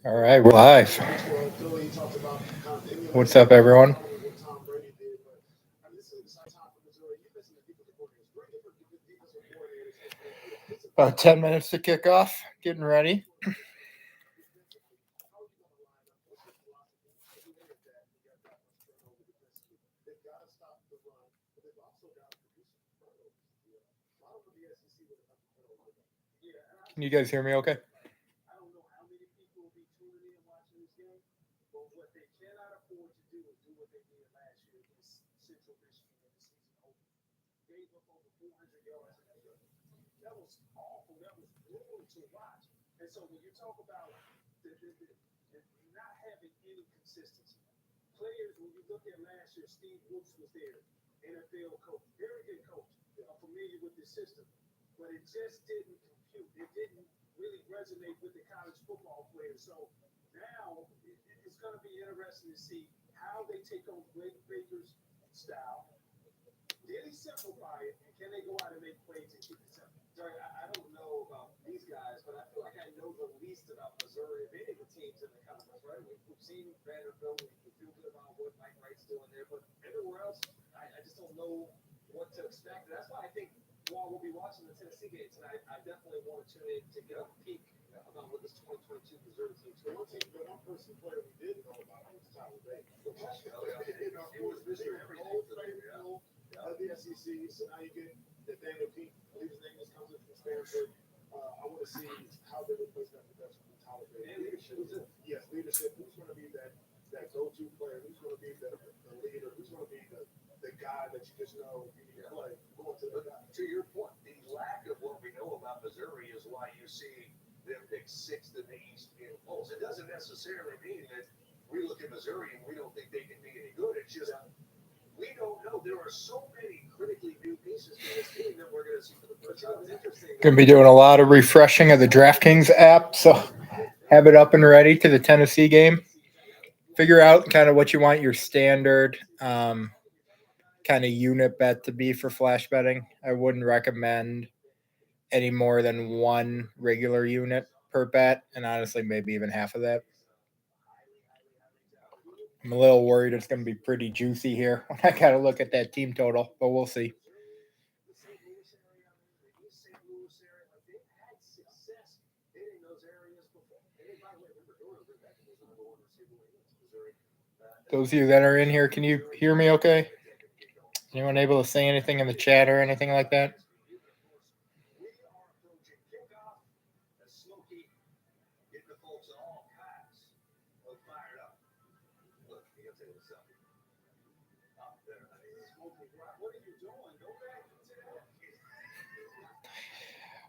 All right, we're live. What's up, everyone? About 10 minutes to kick off. Getting ready. Can you guys hear me okay? Going to be doing a lot of refreshing of the DraftKings app, so have it up and ready to the Tennessee game. Figure out kind of what you want your standard kind of unit bet to be for flash betting. I wouldn't recommend any more than one regular unit per bet, and honestly, maybe even half of that. I'm a little worried it's going to be pretty juicy here when I got to look at that team total, but we'll see. Those of you that are in here, can you hear me okay? Anyone able to say anything in the chat or anything like that?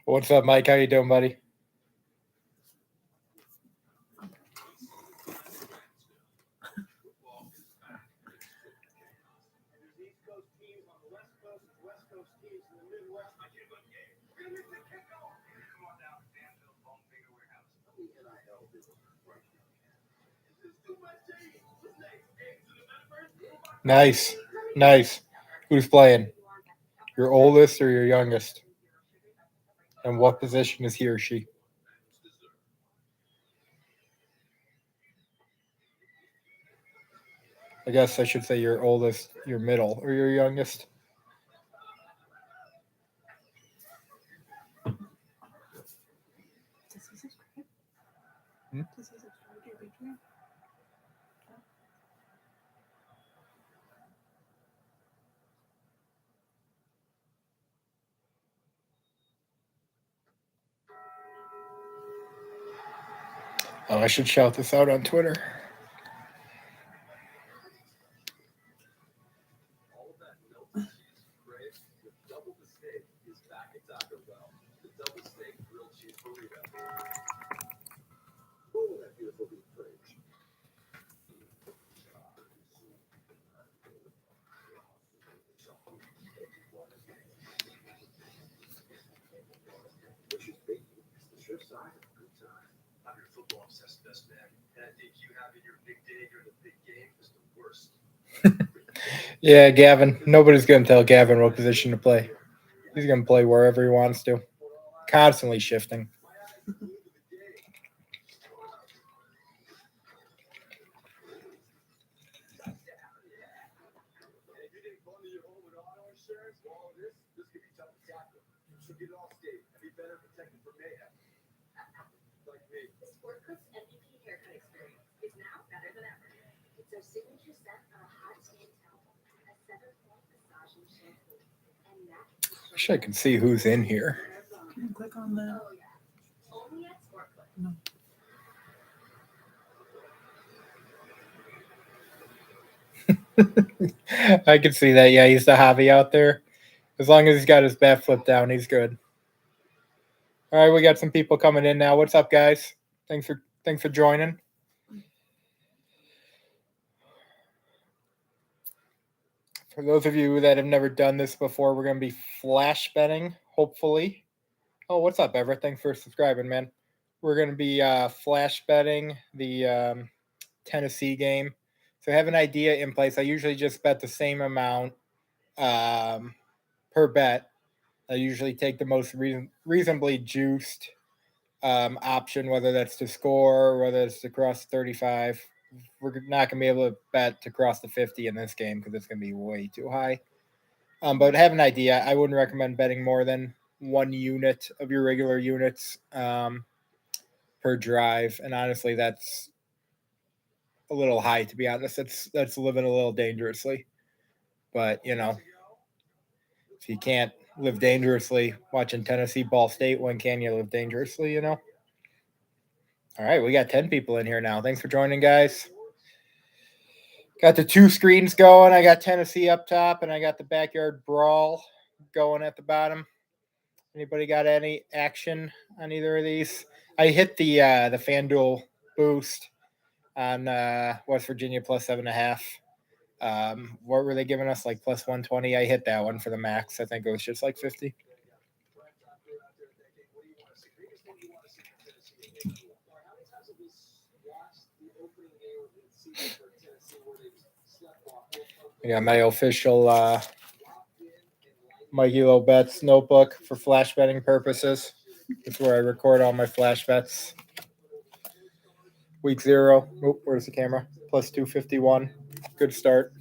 What's up, Mike? How you doing, buddy? Nice. Who's playing? Your oldest or your youngest? And what position is he or she? I guess I should say your oldest, your middle, or your youngest. Oh, I should shout this out on Twitter. Yeah, Gavin. Nobody's going to tell Gavin what position to play. He's going to play wherever he wants to. Constantly shifting. Wish I could see who's in here. Can you click on the? No. I can see that. Yeah, he's the hobby out there. As long as he's got his bat flipped down, he's good. All right, we got some people coming in now. What's up, guys? Thanks for joining. For those of you that have never done this before, we're going to be flash betting, hopefully. Oh, what's up, Everett? Thanks for subscribing, man. We're going to be flash betting the Tennessee game. So I have an idea in place. I usually just bet the same amount per bet. I usually take the most reasonably juiced option, whether that's to score, or whether it's to cross 35. We're not going to be able to bet to cross the 50 in this game because it's going to be way too high. But I have an idea. I wouldn't recommend betting more than 1 unit of your regular units per drive. And honestly, that's a little high, to be honest. That's living a little dangerously. But, if you can't live dangerously watching Tennessee Ball State, when can you live dangerously, All right, we got 10 people in here now. Thanks for joining, guys. Got the 2 screens going. I got Tennessee up top, and I got the Backyard Brawl going at the bottom. Anybody got any action on either of these? I hit the FanDuel boost on West Virginia plus 7.5. What were they giving us? Like plus 120. I hit that one for the max. I think it was just like 50. I got my official Mikey Low Bets notebook for flash betting purposes. It's where I record all my flash bets. Week 0. Oh, where's the camera? Plus 251. Good start.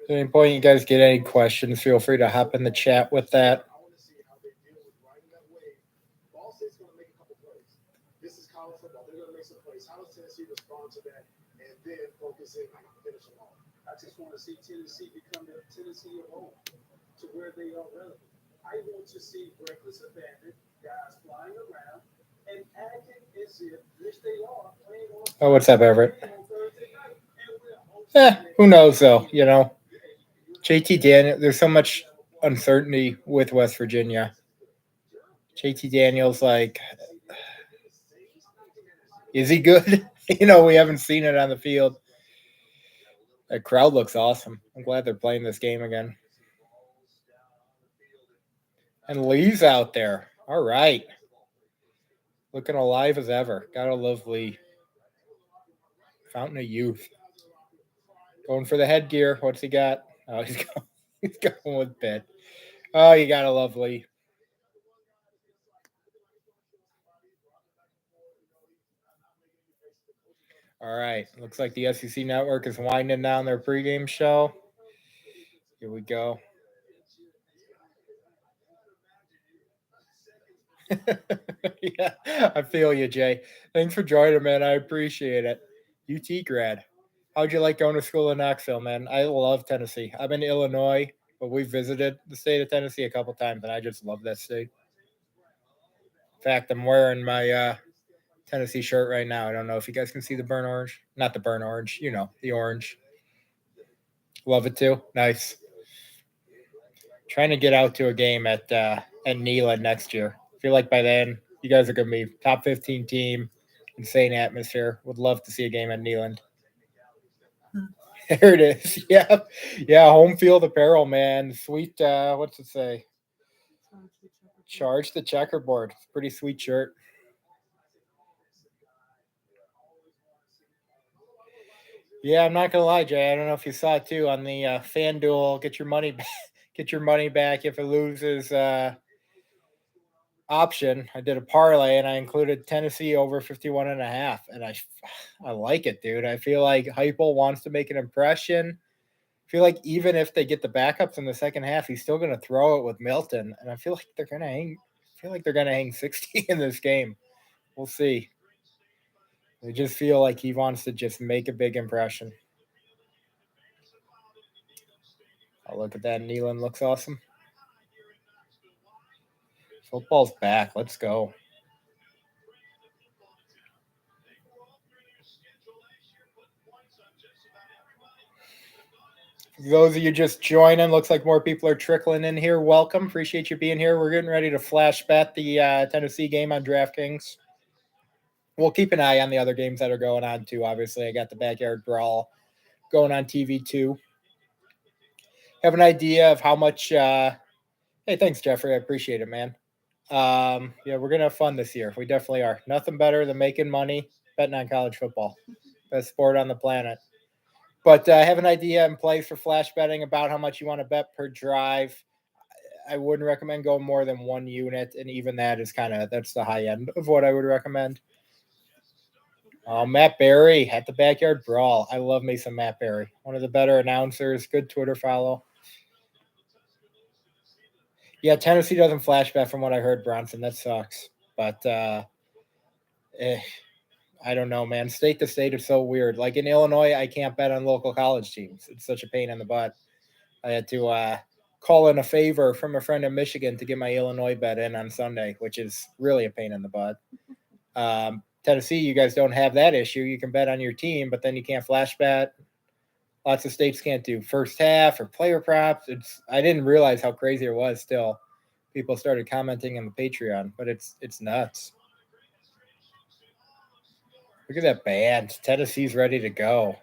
At any point you guys get any questions, feel free to hop in the chat with that. I just want to see Tennessee become the Tennessee of old, to where they are relevant. I want to see reckless abandon, guys flying around and acting as if, which they are, playing on. Oh, what's up, Everett? Who knows, though, JT Daniels, there's so much uncertainty with West Virginia. JT Daniels, is he good? We haven't seen it on the field. That crowd looks awesome. I'm glad they're playing this game again. And Lee's out there. All right. Looking alive as ever. Gotta love Lee. Fountain of youth. Going for the headgear. What's he got? Oh, he's going with Pitt. Oh, you gotta love Lee. All right. Looks like the SEC Network is winding down their pregame show. Here we go. Yeah, I feel you, Jay. Thanks for joining, man. I appreciate it. UT grad. How'd you like going to school in Knoxville, man? I love Tennessee. I've been to Illinois, but we visited the state of Tennessee a couple times, and I just love that state. In fact, I'm wearing my Tennessee shirt right now. I don't know if you guys can see the burnt orange. Not the burnt orange, the orange. Love it too. Nice. Trying to get out to a game at Neyland next year. I feel like by then you guys are going to be top 15 team, insane atmosphere. Would love to see a game at Neyland. There it is. Yeah. Home field apparel, man. Sweet. What's it say? Charge the checkerboard. It's a pretty sweet shirt. Yeah, I'm not gonna lie, Jay. I don't know if you saw it too on the FanDuel. Get your money back. Get your money back if it loses. option. I did a parlay and I included Tennessee over 51.5. And I like it, dude. I feel like Heupel wants to make an impression. I feel like even if they get the backups in the second half, he's still going to throw it with Milton. And I feel like they're going to hang. I feel like they're going to hang 60 in this game. We'll see. I just feel like he wants to just make a big impression. Oh, look at that. Nealon looks awesome. Football's back. Let's go. For those of you just joining, looks like more people are trickling in here. Welcome. Appreciate you being here. We're getting ready to flash bet the Tennessee game on DraftKings. We'll keep an eye on the other games that are going on too. Obviously, I got the Backyard Brawl going on TV too. Have an idea of how much hey, thanks, Jeffrey. I appreciate it, man. Yeah, we're gonna have fun this year. We definitely are. Nothing better than making money betting on college football. Best sport on the planet. But have an idea in place for flash betting about how much you want to bet per drive. I wouldn't recommend going more than 1 unit, and even that is that's the high end of what I would recommend. Matt Berry at the Backyard Brawl. I love me some Matt Berry. One of the better announcers. Good Twitter follow. Yeah, Tennessee doesn't flash bet from what I heard, Bronson. That sucks. But I don't know, man. State to state is so weird. Like in Illinois, I can't bet on local college teams. It's such a pain in the butt. I had to call in a favor from a friend in Michigan to get my Illinois bet in on Sunday, which is really a pain in the butt. Tennessee, you guys don't have that issue. You can bet on your team, but then you can't flash bet. Lots of states can't do first half or player props. I didn't realize how crazy it was still. People started commenting on the Patreon, but it's nuts. Look at that band. Tennessee's ready to go.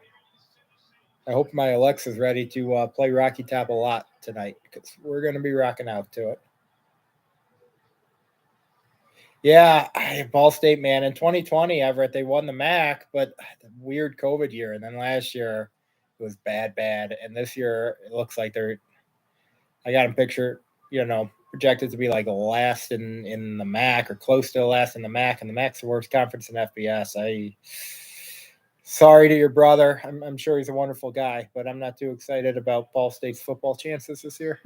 I hope my Alexa's ready to play Rocky Top a lot tonight because we're going to be rocking out to it. Yeah, Ball State, man. In 2020, Everett, they won the MAC, but the weird COVID year. And then last year, it was bad. And this year, it looks like I got them pictured, projected to be like last in the MAC or close to last in the MAC. And the MAC's the worst conference in FBS. Sorry to your brother. I'm sure he's a wonderful guy, but I'm not too excited about Ball State's football chances this year.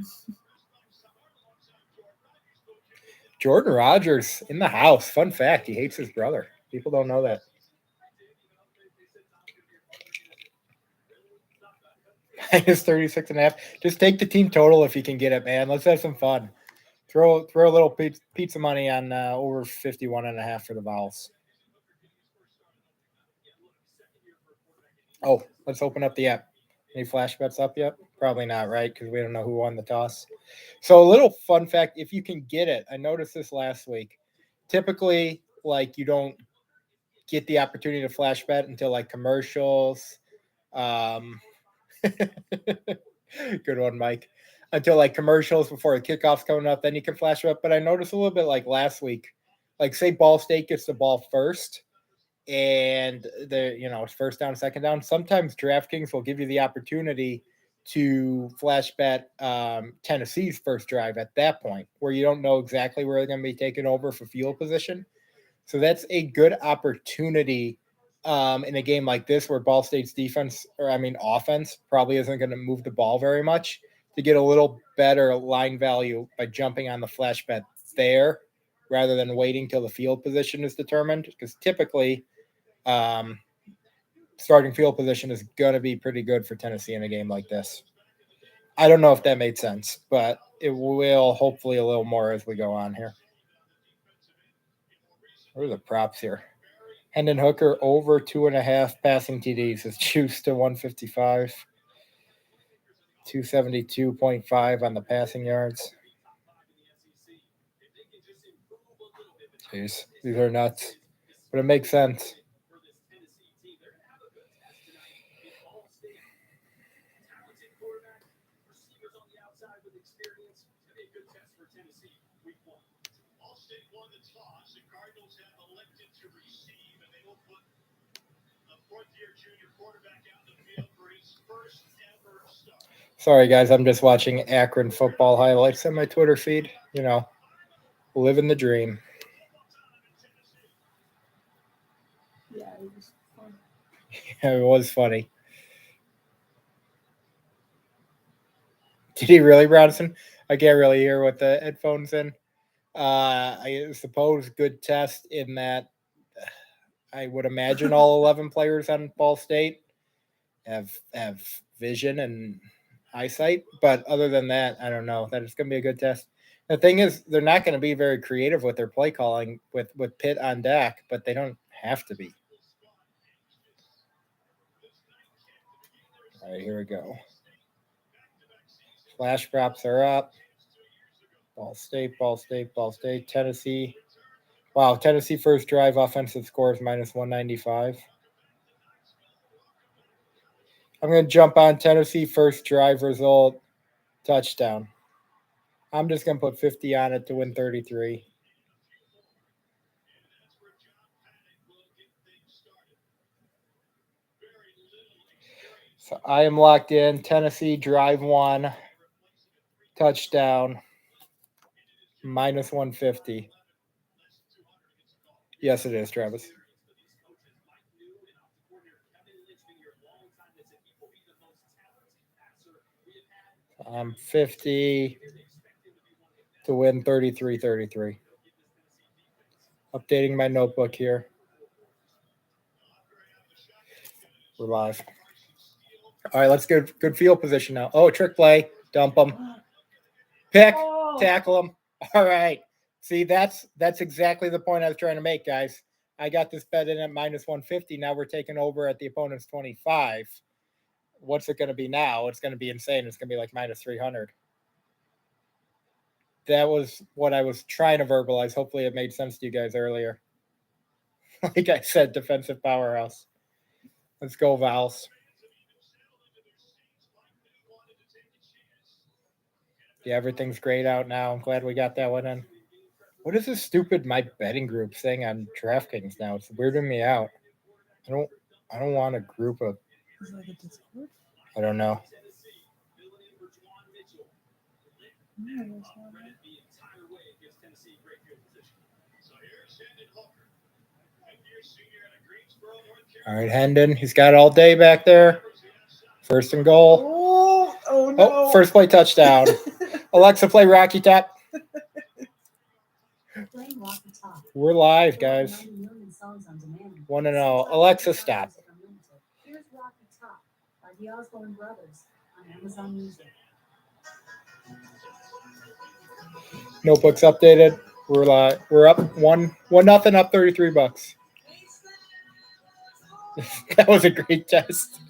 Jordan Rogers in the house. Fun fact, he hates his brother. People don't know that. Minus 36.5. Just take the team total if you can get it, man. Let's have some fun. Throw a little pizza money on over 51.5 for the Vols. Oh, let's open up the app. Any flash bets up yet? Probably not, right? Because we don't know who won the toss. So a little fun fact, if you can get it, I noticed this last week. Typically, like you don't get the opportunity to flash bet until like commercials. Good one, Mike. Until like commercials before the kickoff's coming up, then you can flash bet. But I noticed a little bit like last week, like say Ball State gets the ball first and it's first down, second down. Sometimes DraftKings will give you the opportunity to flash bet Tennessee's first drive at that point where you don't know exactly where they're going to be taken over for field position. So that's a good opportunity in a game like this where Ball State's offense probably isn't going to move the ball very much to get a little better line value by jumping on the flash bet there rather than waiting till the field position is determined. Because typically starting field position is going to be pretty good for Tennessee in a game like this. I don't know if that made sense, but it will hopefully a little more as we go on here. What are the props here? Hendon Hooker over 2.5 passing TDs is juiced to 155. 272.5 on the passing yards. Jeez, these are nuts. But it makes sense. Sorry, guys. I'm just watching Akron football highlights on my Twitter feed. Living the dream. Yeah, it was fun. It was funny. Did he really, Bronson? I can't really hear with the headphones in. I suppose good test in that I would imagine all 11 players on Ball State have vision and eyesight, but other than that, I don't know. That it's going to be a good test. The thing is, they're not going to be very creative with their play calling with Pitt on deck, but they don't have to be. All right, here we go. Flash props are up. Ball State, Ball State, Ball State, Tennessee. Wow, Tennessee first drive offensive scores minus 195. I'm going to jump on Tennessee first drive result touchdown. I'm just going to put 50 on it to win 33. So I am locked in. Tennessee drive one touchdown minus 150. Yes, it is, Travis. 50 to win 33-33. Updating my notebook here. We're live. All right, let's get good field position now. Oh, trick play. Dump them. Pick. Oh. Tackle them. All right. See, that's exactly the point I was trying to make, guys. I got this bet in at minus 150. Now we're taking over at the opponent's 25. What's it going to be now? It's going to be insane. It's going to be like minus 300. That was what I was trying to verbalize. Hopefully it made sense to you guys earlier. Like I said, defensive powerhouse. Let's go, Vals. Yeah, everything's great out now. I'm glad we got that one in. What is this stupid my betting group thing on DraftKings now? It's weirding me out. I don't want a group of. Is that a Discord? I don't know. No, there's not. All right, Hendon. He's got all day back there. First and goal. Oh no. Oh, first play touchdown. Alexa, play Rocky Top. We're live, guys. 1-0. Alexa, stop. Here's Rocky Top by the Osborne Brothers on Amazon Music. Notebook's updated. We're live. We're up 1-0, up $33. That was a great test.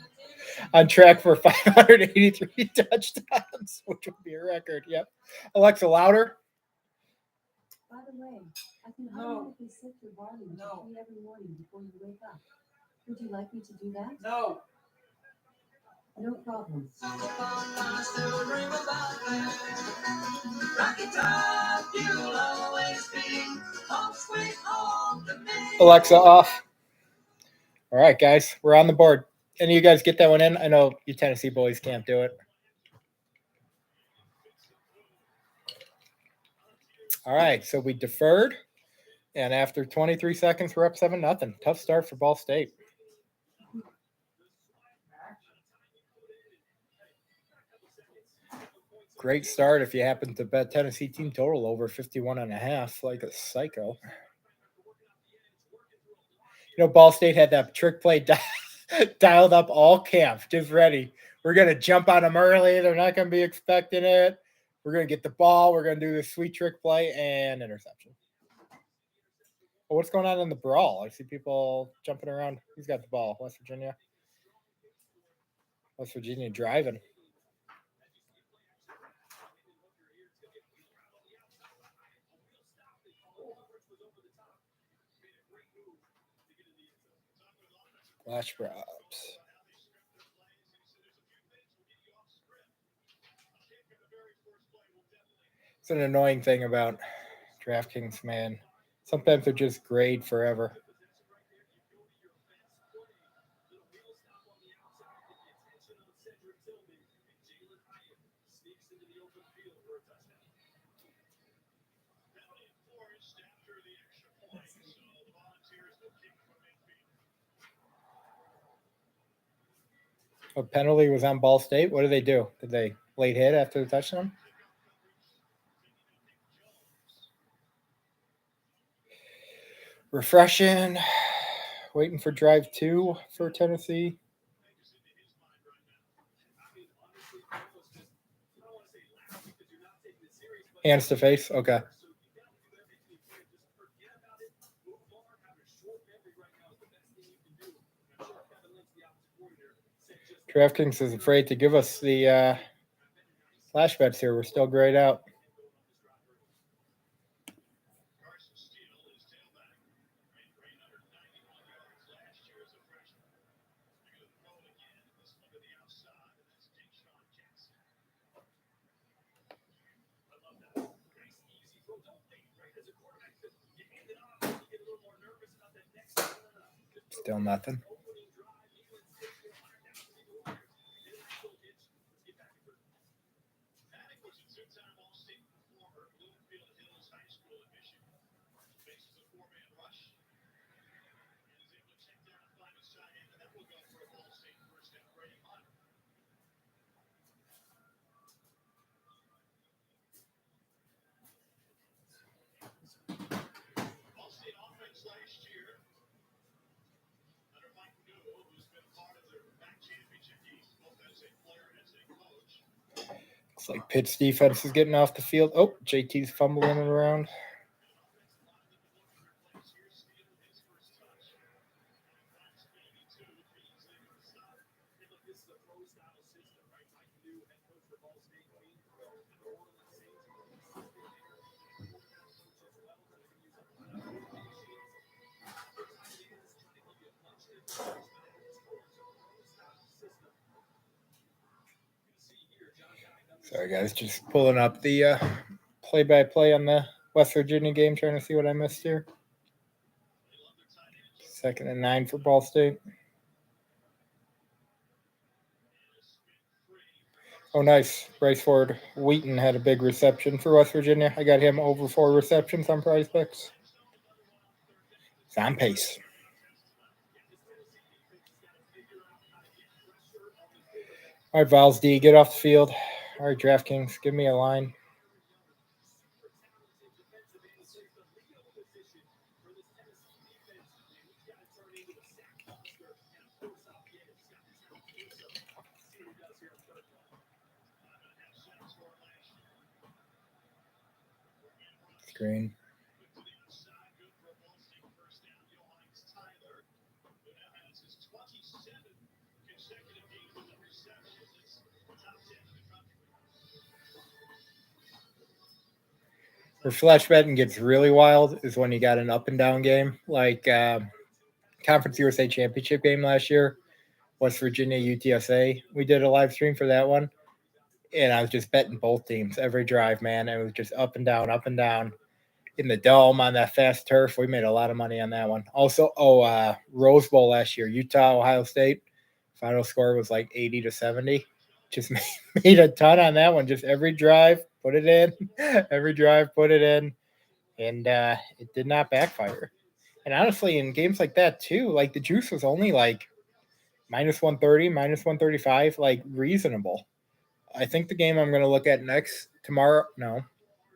On track for 583 touchdowns, which would be a record. Yep. Alexa, louder. By the way, I can automatically set your volume to 3 every morning before you wake up. Would you like me to do that? No. No problem. Alexa, off. All right, guys, we're on the board. Any of you guys get that one in? I know you Tennessee boys can't do it. All right, so we deferred, and after 23 seconds, we're up 7-0. Tough start for Ball State. Great start if you happen to bet Tennessee team total over 51.5, like a psycho. You know, Ball State had that trick play dialed up all camp, just ready. We're going to jump on them early. They're not going to be expecting it. We're going to get the ball. We're going to do this sweet trick play and interception. Well, what's going on in the brawl? I see people jumping around. Who's got the ball? West Virginia? West Virginia driving. Flash props. It's an annoying thing about DraftKings, man. Sometimes they're just grade forever. A penalty was on Ball State. What did they do? Did they late hit after the touchdown? Refreshing. Waiting for drive 2 for Tennessee. Hands to face. Okay. DraftKings is afraid to give us the flash bets here. We're still grayed out. Still nothing. Looks like Pitt's defense is getting off the field. Oh, JT's fumbling it around. Sorry, guys, just pulling up the play-by-play on the West Virginia game, trying to see what I missed here. 2nd and 9 for Ball State. Oh, nice. Bryce Ford Wheaton had a big reception for West Virginia. I got him over 4 receptions on Prize Picks. He's on pace. All right, Vols D, get off the field. All right, DraftKings, give me a line. Screen. Where flash betting gets really wild is when you got an up and down game, like Conference USA Championship game last year, West Virginia UTSA. We did a live stream for that one, and I was just betting both teams every drive, man. It was just up and down in the dome on that fast turf. We made a lot of money on that one. Also, Rose Bowl last year, Utah, Ohio State. Final score was like 80-70. Just made a ton on that one. Just every drive, put it in. Every drive, put it in. And it did not backfire. And honestly, in games like that too, like the juice was only like minus 130, minus 135, like reasonable. I think the game I'm going to look at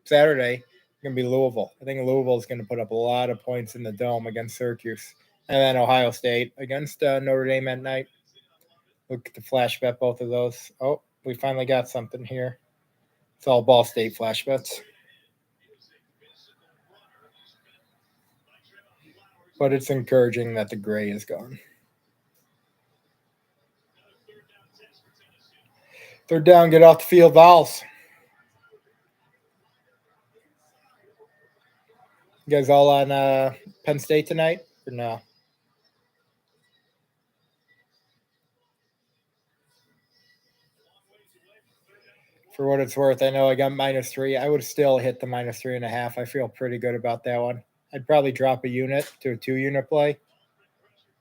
Saturday, going to be Louisville. I think Louisville is going to put up a lot of points in the dome against Syracuse. And then Ohio State against Notre Dame at night. Look at the flash bet, both of those. Oh, we finally got something here. It's all Ball State flash bets. But it's encouraging that the gray is gone. 3rd down, get off the field, Vols. You guys all on Penn State tonight or no? For what it's worth, I know I got -3. I would still hit the -3.5. I feel pretty good about that one. I'd probably drop a unit to a 2-unit play,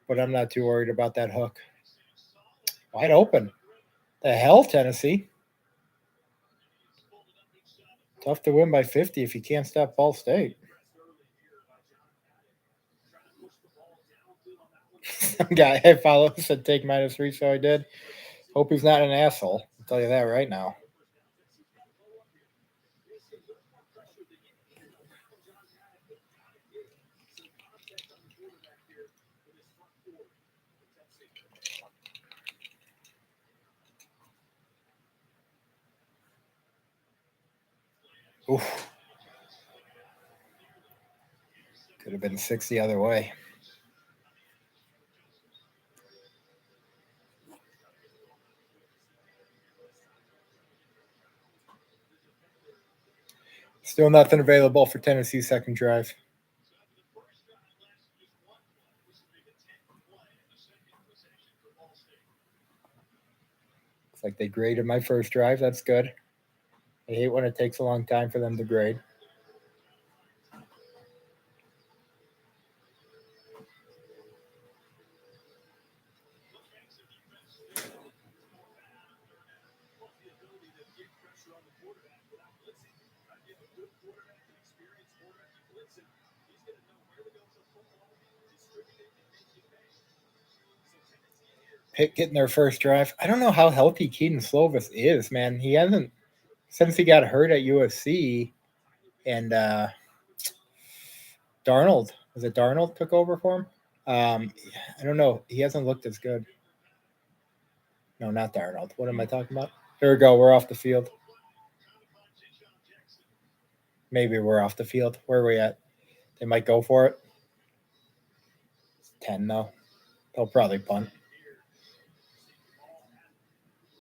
but I'm not too worried about that hook. Wide open. The hell, Tennessee? Tough to win by 50 if you can't stop Ball State. Some guy I follow said take -3, so I did. Hope he's not an asshole. I'll tell you that right now. Oof. Could have been 6 the other way. Still nothing available for Tennessee's second drive. Looks like they graded my first drive. That's good. I hate when it takes a long time for them to grade. Pitt getting their first drive. I don't know how healthy Keaton Slovis is, man. He hasn't, since he got hurt at USC, and Darnold, was it Darnold took over for him? I don't know. He hasn't looked as good. No, not Darnold. What am I talking about? Here we go. We're off the field. Maybe we're off the field. Where are we at? They might go for it. It's 10 though. They'll probably punt.